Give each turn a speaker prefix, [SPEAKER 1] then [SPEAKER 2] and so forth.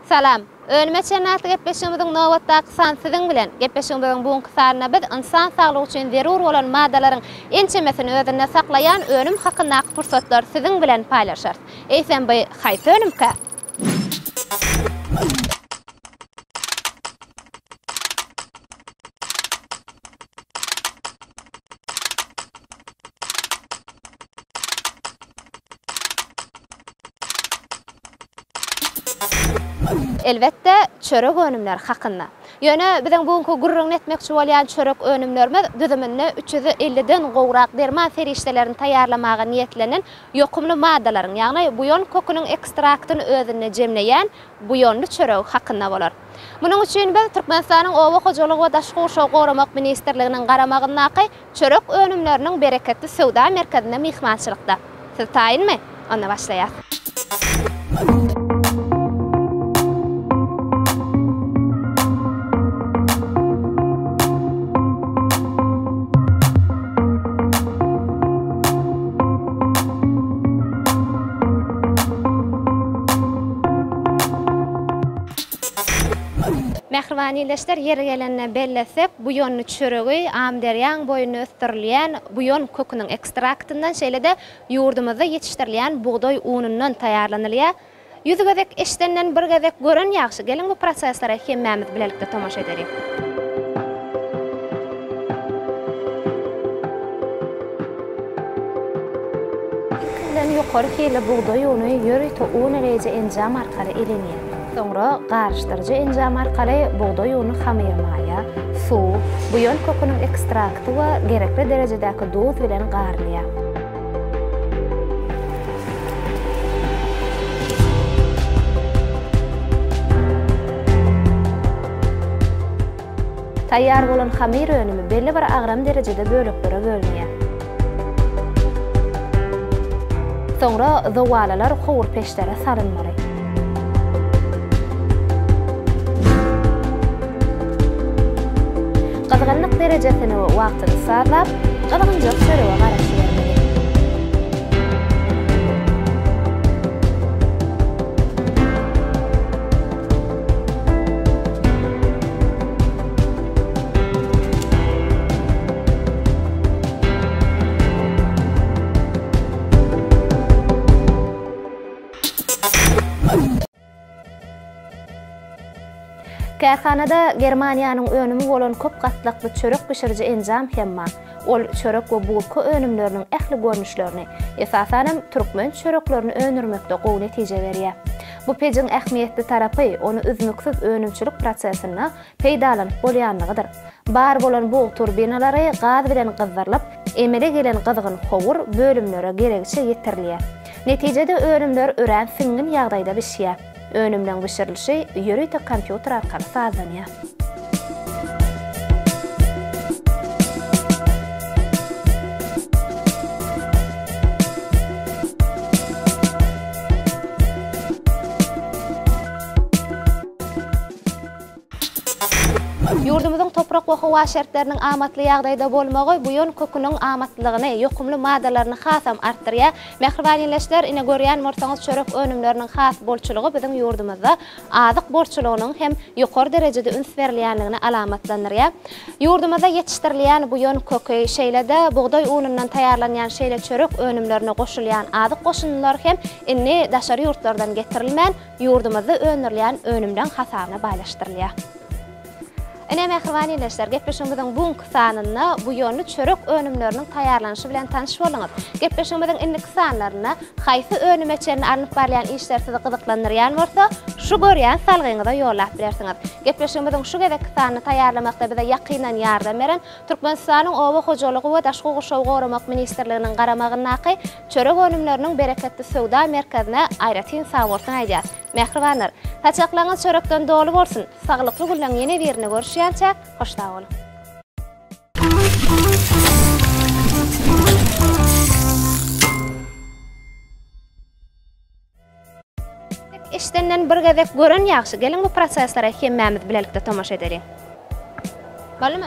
[SPEAKER 1] Salam. Önüme çenatı gepleşimizin novatdaki sansızın bilen gepleşimizin bugun kısarına biz insan sağlığı için zerur olan maddelerin ençemesini özünde saklayan önüm hakkındaki fırsatlar sizin bilen paylaşar. Eysen bey hayt önümke. Elbette çörek önümler hakkında. Yöne bizden bugünkü gurrun etmekçi bolýan çörek önümlerimiz düzümünde 350'den gowrak derman feriştelerini tayarlamaga niyetlenen yokumlu maddalaryň, ýagny buyon kokunun ekstraktyny özüne jemleýän buyonly çörek hakkında bolar. Munuň üçin biz Türkmenistanyň Owa hojalygy we daşky uşagy goramak ministrliginiň garamagyndaky çörek önümleriniň bereketli sowda merkezinde mihmançylykda. Siz taýinmi? Onda başlaýar. Mehribaniyleşler yeri gelenine bellesek, buyonlu çöregi amderyan boyunu östürilýän buyon kokunun ekstraktından şeýle-de ýurdumyzda ýetiştirilýän buğday unundan taýarlanylýar. Yüzü gezek eşdenden bir gezek gören ýagşy. Gelin bu proseslara hemmämiz bilelikde tomaşa ederik. Ýokary hili buğday uny ýörüýte un erejä enjam arkaly elenýär. Soňra garşdyrjy enjam arkaly buğday uny hamyrmaya, suw, buyon kokunun ekstrakty we gerekli derejedäki duz bilen garnýar. Taýýar bolan hamyr önümi belli bir agram derejede böleklere bölünýär. Soňra zowalalar howur peşlere sarynmaly. Gazganlyk derejesini we wagtyny sarlap, gazgynjak çörege garaşy bermeli. Kärhanada Germaniýanyň önümi bolan köp gatlykly çörek pişiriji enjam hemma. Ol çörek we bulky önümleriniň ähli görnüşlerini, esasanem türkmen çöreklerini önürmekde gowy netije berýär. Bu pejiň ähmiýetli tarapy onu üzmüksiz önümçilik prosesine peýdalanyp bolýanlygydyr. Bar bolan bu turbinalary gaz bilen gyzarlyp, emele gelen gyzgyn howur bölümlere gerekçe ýetirilýär. Netijede önümler ören siňin ýagdaýda bişýär. Önümden pişirilişi ýörüýte kompýuter arkaly sazlanýar. Ýurdumyzyň toprak we hawa şertleriniň amatly ýagdaýda bolmagy buyon kokunyň amatlygyny, ýokumly maddalaryny hasam artdyrýar. Mehribaniyleşler ine görýän morsaňyz çörek önümleriniň has bolçulugy biziň ýurdumyzda azyk bolçulugynyň hem ýokary derejede üns berilýänligini alamatlandyrýar. Ýurdumyzda ýetiştirilýän buyon koky şeýle-de buğday unundan taýarlanýan şeýle çörek önümlerine goşulýan azyk goşunlar hem inni daşary ýurtlardan getirilmän ýurdumyzda öňürilýän önümden hasabyna baýlaşdyrylýar. Ene mehribaniyleşler, gepleşimizin bugun kısanyna bu ýönlü çörek önümleriniň taýarlanyşy bilen tanyş bolňyz. Gepleşimizin indi kısanlaryna haýsy önümeçlerini alınıp barýan işler sizi gyzyklandyrýan bolsa, şu görýän salgyňyza ýollap bersiňiz. Gepleşimizin şu gezek kısanyny taýarlamakda bize ýakynan ýardam beren Türkmenistanyň Owa hojalygy we daşky uşagy goramak ministrliginiň garamagyndaky çörek önümleriniň bereketli sowda merkezine aýratyn sawurtyny aýdýar. Mehribanlar, taçaklaňyz çörekden dolu bolsun. Saglykly günläň ýene birini görüşýänçä hoşda bolun. Eşdenden bir gezek gören ýagşy. Gelin bu proseslara hemmämiz bilelikde tomaşa ederik. Bolmy?